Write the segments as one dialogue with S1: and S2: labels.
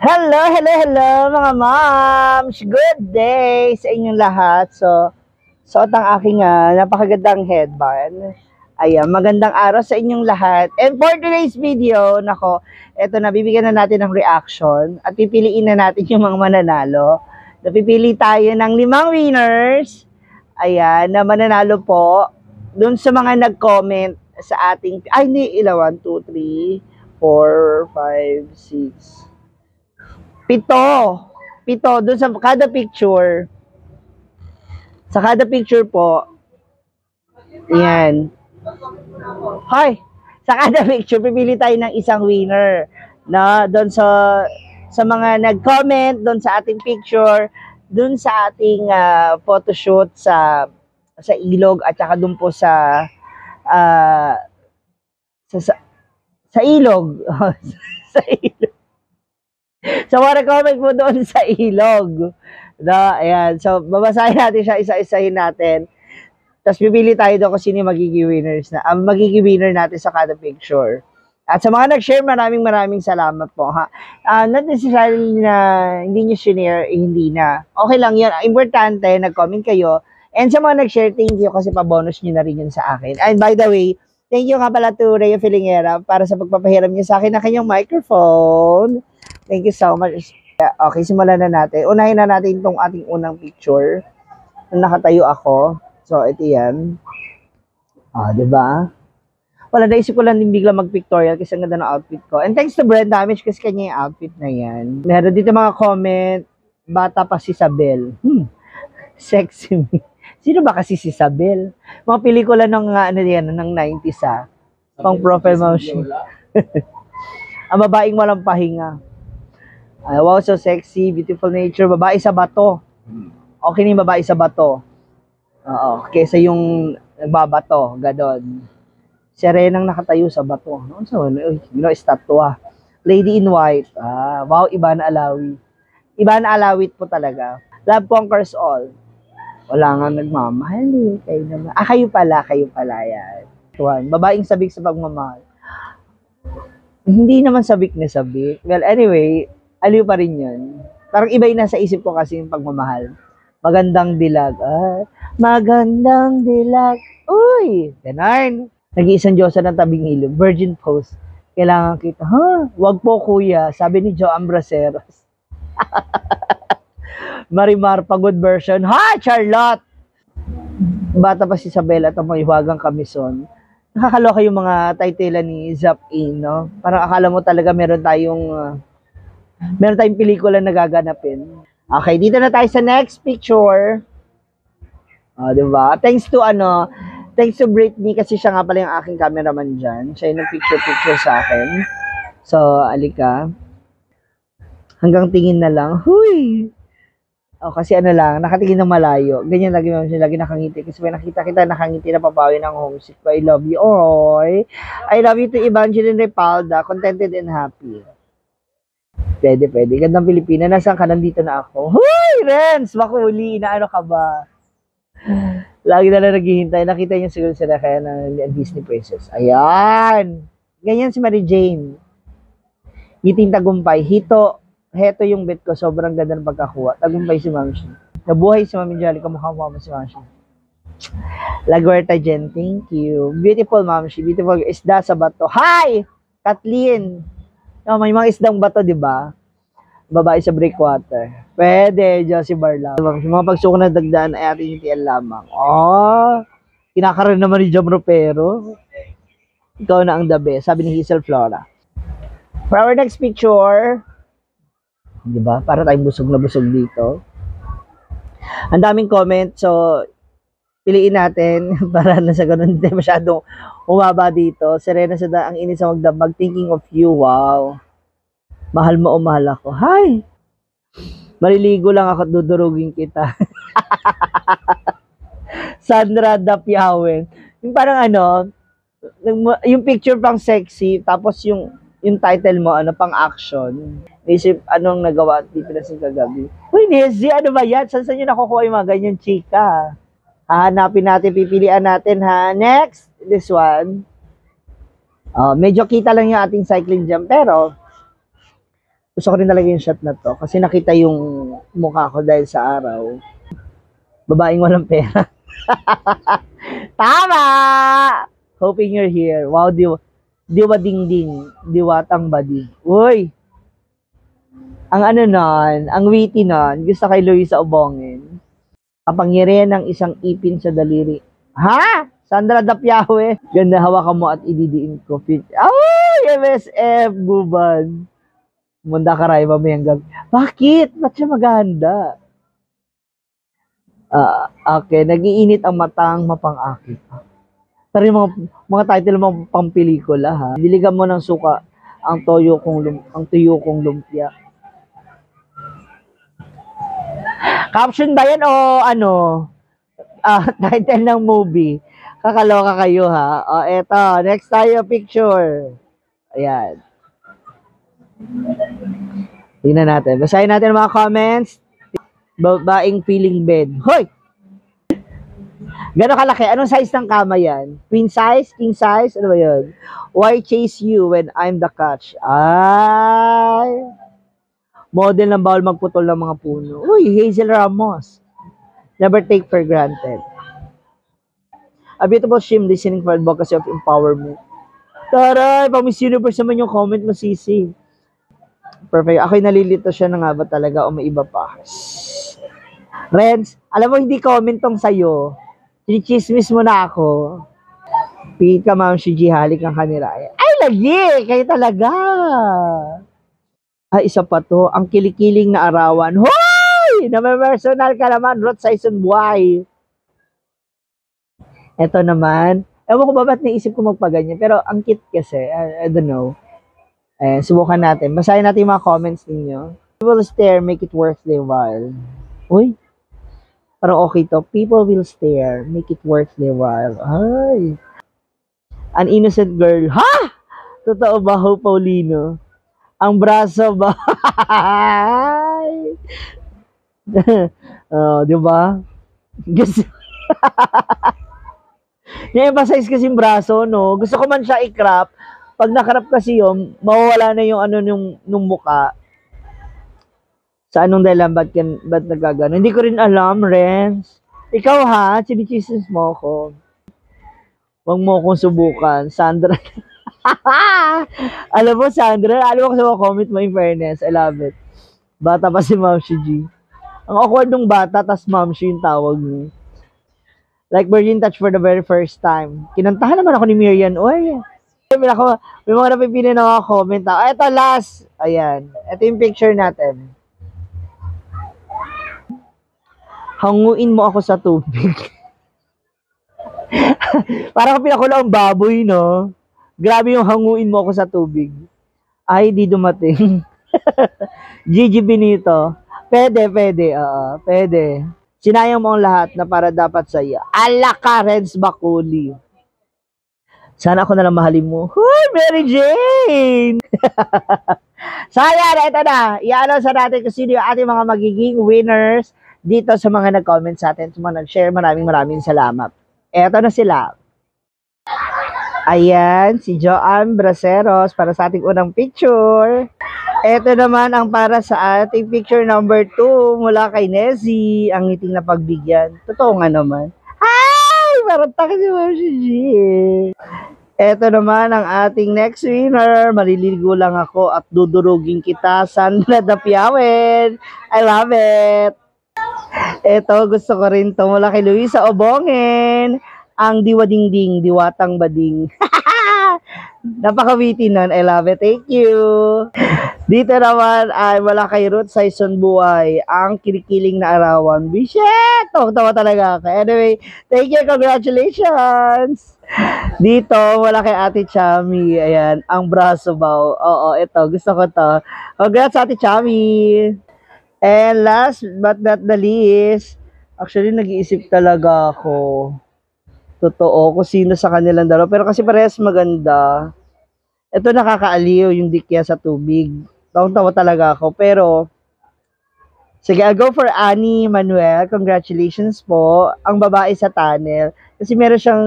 S1: Hello, hello, hello mga moms! Good day sa inyong lahat. Suot ang aking napakagandang headband. Ayan, magandang araw sa inyong lahat. And for today's video, nako, eto na, bibigyan na natin ng reaction at pipiliin na natin yung mga mananalo. Napipili tayo ng 5 winners. Ayan, na mananalo po dun sa mga nag-comment sa ating, hindi, 1, 2, 3, 4, 5, 6, Pito doon sa kada picture. Sa kada picture po. Ayan. Hoy, sa kada picture pipili tayo ng isang winner na doon sa mga nag-comment doon sa ating picture, doon sa ating photoshoot sa ilog at saka doon po sa ilog. Sa ilog. So, comment mo doon sa ilog. No? Ayan. So, babasahin natin siya, isa-isahin natin. Tapos, pipili tayo doon kung sino magiging winners na. Magiging winner natin sa kada picture. At sa mga nag-share, maraming salamat po. Ha? Not necessarily na hindi nyo share, hindi na. Okay lang yun. Importante, nag-comment kayo. And sa mga nag-share, thank you kasi pa-bonus nyo na rin yun sa akin. And by the way, thank you nga pala to Rhea Filingera para sa pagpapahiram niya sa akin ng kanyang microphone. Thank you so much. Okay, simulan na natin. Unahin na natin itong ating unang picture. Nakatayo ako. So, ito yan. Diba? Wala, naisip ko lang din bigla mag-pictorial kasi ang ganda ng outfit ko. And thanks to Brand Damage kasi kanya yung outfit na yan. Meron dito mga comment, bata pa si Isabel. Sexy me. Sino ba kasi si Isabel? Mga pelikula ng, ng 90s Pang profile motion. Ang babaeng walang pahinga. Wow, so sexy, beautiful nature. Babae sa bato. Okay na yung babae sa bato. Oo, kesa yung nagbabato, gadon. Serenang nakatayo sa bato. So, estatwa. Lady in white. Wow, Iba na Alawi. Iba na Alawit po talaga. Love conquers all. Wala nga nagmamahal kayo naman. Kayo pala yan. Babaeng sabik sa pagmamahal. Hindi naman sabik na sabik. Well, anyway, aliw pa rin yun. Parang iba yung nasa isip ko kasi yung pagmamahal. Magandang dilag. Magandang dilag. Uy! Ganon. Nag-iisang Diyosa ng tabing ilog. Virgin pose. Kailangan kita. Wag po kuya. Sabi ni Joe Ambraceros. Marimar, pagod version. Charlotte! Bata pa si Isabel at ang mga iwagang kamison. Nakakaloka yung mga title ni Zap In, no? Parang akala mo talaga meron tayong pelikula na gaganapin. Okay, dito na tayo sa next picture. Diba? Thanks to Britney kasi siya nga pala yung aking cameraman dyan. Siya yung picture sa akin. So, alika. Hanggang tingin na lang. Huy! Kasi nakatingin ng malayo. Ganyan lagi nakangiti. Kasi may nakita kita nakangiti na papawi ng homesick. I love you. Oy! I love you to Evangeline Repalda. Contented and happy. Pwede. Gandang Pilipina. Nasaan ka? Nandito na ako. Huy! Renz! Makuli! Ano ka ba? Lagi na lang naghihintay. Nakita niyo siguro sila kaya ng Disney Princess. Ayan! Ganyan si Mary Jane. Ngiting tagumpay. Heto yung bet ko. Sobrang ganda ng pagkakuha. Tagumpay si Ma'am Shi. Nabuhay si Ma'am Jolly. Kamukha mo si Ma'am Shi. Laguerta Jen. Thank you. Beautiful Ma'am Shi. Beautiful isda sa bato. Hi! Kathleen! May mga isdang bato, di ba? Babae sa breakwater. Pwede, Josie Barla. Mga pagsuko na dagdaan ay ating TL lamang. Kinakaroon naman ni Jom Ropero. Ikaw na ang the best, sabi ni Hazel Flora. For our next picture, di ba? Para tayong busog na busog dito. Ang daming comment, so piliin natin para na sa ganun hindi masyadong umaba dito. Serena sa ang inis sa magdamag, thinking of you. Wow. Mahal mo o mahal ako. Hi! Maliligo lang ako at dudurugin kita. Sandra Dapyawen. Yung parang yung picture pang sexy, tapos yung title mo, pang action. Isip, anong nagawa at di pinasin kagabi. Uy, Nezzy, ano ba yan? Saan nyo nakukuha yung mga ganyan chika? Hahanapin natin, pipilian natin ha. Next, this one. Medyo kita lang yung ating cycling jump, pero Gusto ko rin talaga yung shot na to kasi nakita yung mukha ko dahil sa araw. Babaeng walang pera. Tama! Hoping you're here. Wow, diwa ding ding. Diwatang badi. Uy! Ang ano nun, ang witty nun, gusto kay Luisa Obongin. Kapangyarihan ng isang ipin sa daliri. Ha? Sandra Dapyawe. Ganda, hawakan mo at ididiin ko. Ay, MSF, buban. Munda karay, mamayang gabi. Bakit? Ba't siya maganda? Okay, nagiinit ang matang mapang-akit. Pero yung mga title mga pampelikula, ha? Diligan mo ng suka ang tuyo kong lumpia. Caption ba yan o ano? Title ng movie. Kakaloka kayo, ha? O, eto. Next tayo, picture. Ayan. Tingnan natin. Basahin natin mga comments. Babaeng feeling bed. Hoy! Gano'ng kalaki? Anong size ng kama yan? Queen size? King size? Ano ba yun? Why chase you when I'm the catch? Ay! Model ng bawal magputol ng mga puno. Uy, Hazel Ramos. Never take for granted. A beautiful shim listening for advocacy of empowerment. Taray! Pang Miss Universe naman yung comment mo, Sisi. Perfect. Ako'y nalilito siya na nga ba talaga o may iba pa? Renz, alam mo hindi comment tong sa'yo. Chinichismis mo na ako. Pihit ka, Ma'am Shiji, halik ang kanila. Ay, lagi! Kayo talaga! Ay, isa pa to. Ang kilikiling na arawan. Hoy! Namamersonal ka naman. Rot Saison Buhay. Ito naman. Ewan ko ba ba't naisip ko magpaganyan. Pero ang cute kasi. I don't know. Subukan natin. Basahin natin yung mga comments ninyo. People stare, make it worth their while. Uy! Parang okay to. People will stare, make it worth their while. Ay! An innocent girl. Ha? Totoo ba, Ho Paulino? Ang braso ba? Di ba? Gusto na-emphasize kasi yung braso, no? Gusto ko man siya i-crop. Pag na-crop kasi yun, mawawala na yung ano nung muka. Sa anong dahilan, ba't nagagano? Hindi ko rin alam, Renz. Ikaw ha, chinichismis mo ko. Huwag mo akong subukan. Sandra. Alam mo, Sandra, alam mo kasi comment mo in fairness. I love it. Bata pa si Ma'am G. Ang awkward nung bata, tas Ma'am yung tawag mo. Like Virgin Touch for the very first time. Kinantahan naman ako ni Miriam. Uy, may mga napipili na mga comment. Ito last. Ayan. Ito yung picture natin. Hanguin mo ako sa tubig. Parang pinakula ang baboy, no? Grabe yung hanguin mo ako sa tubig. Ay, di dumating. Gigi Benito. Pwede. Pwede. Sinayang mo ang lahat na para dapat sa iyo. Ala ka, Renz Bakuli. Sana ako nalang mahalin mo. Huy, Mary Jane! Sayang, ito na. I-announce natin kung sino yung ating mga magiging winners dito sa mga nag-comment sa atin, sa mga nag-share. Maraming salamat. Eto na sila. Ayan, si Joanne Braceros para sa ating unang picture. Eto naman ang para sa ating picture number 2 mula kay Nezzy, ang ngiting na pagbigyan. Totoo nga naman. Ay! Parang taka si Ma'am Gigi. Eto naman ang ating next winner. Maliligo lang ako at dudurugin kita. Sandra Dapyawen. I love it. Eto, gusto ko rin to mula kay Luisa Obongin. Ang diwadingding, diwatang bading. Napaka-witty nun. I love it. Thank you. Dito naman ay wala kay Ruth Saison Buhay. Ang kilikiling na arawan. Bishit! Tawa talaga ako. Anyway, thank you. Congratulations. Dito, wala kay Ate Chami. Ayan, ang braso bow. Oo, ito. Gusto ko to. Congrats, Ate Chami. And last but not the least, actually, nag-iisip talaga ako. Totoo, kung sino sa kanilang dalawa. Pero kasi parehas maganda. Ito nakakaaliw yung dikya sa tubig. Tawang-tawa talaga ako. Pero, sige, I'll go for Annie Manuel. Congratulations po. Ang babae sa tunnel. Kasi meron siyang,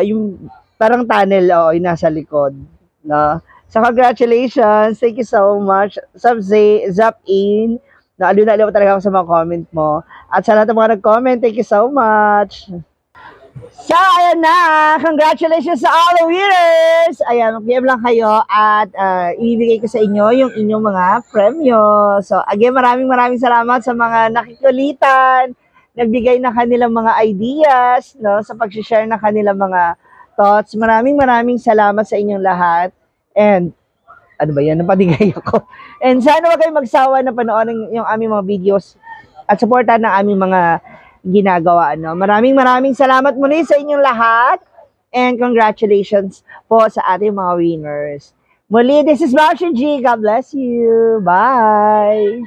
S1: yung parang tunnel, yung nasa likod. No? So, congratulations. Thank you so much. Zap-in. Naaliw na aliw talaga ako sa mga comment mo. At sa lahat ng mga nag-comment, thank you so much. So, ayan na. Congratulations sa all the winners. Ayan, mag-PM lang kayo at ibibigay ko sa inyo yung inyong mga premyo. So, again, maraming salamat sa mga nakikulitan, nagbigay na kanilang mga ideas, no, sa pag-share na kanilang mga thoughts. Maraming salamat sa inyong lahat. And, ano ba yan? Napadigay ako. And sana wag kayong magsawa na panoorin yung aming mga videos at supportan ng aming mga ginagawa. No? Maraming salamat muli sa inyong lahat. And congratulations po sa ating mga winners. Muli, this is Marcia G. God bless you. Bye!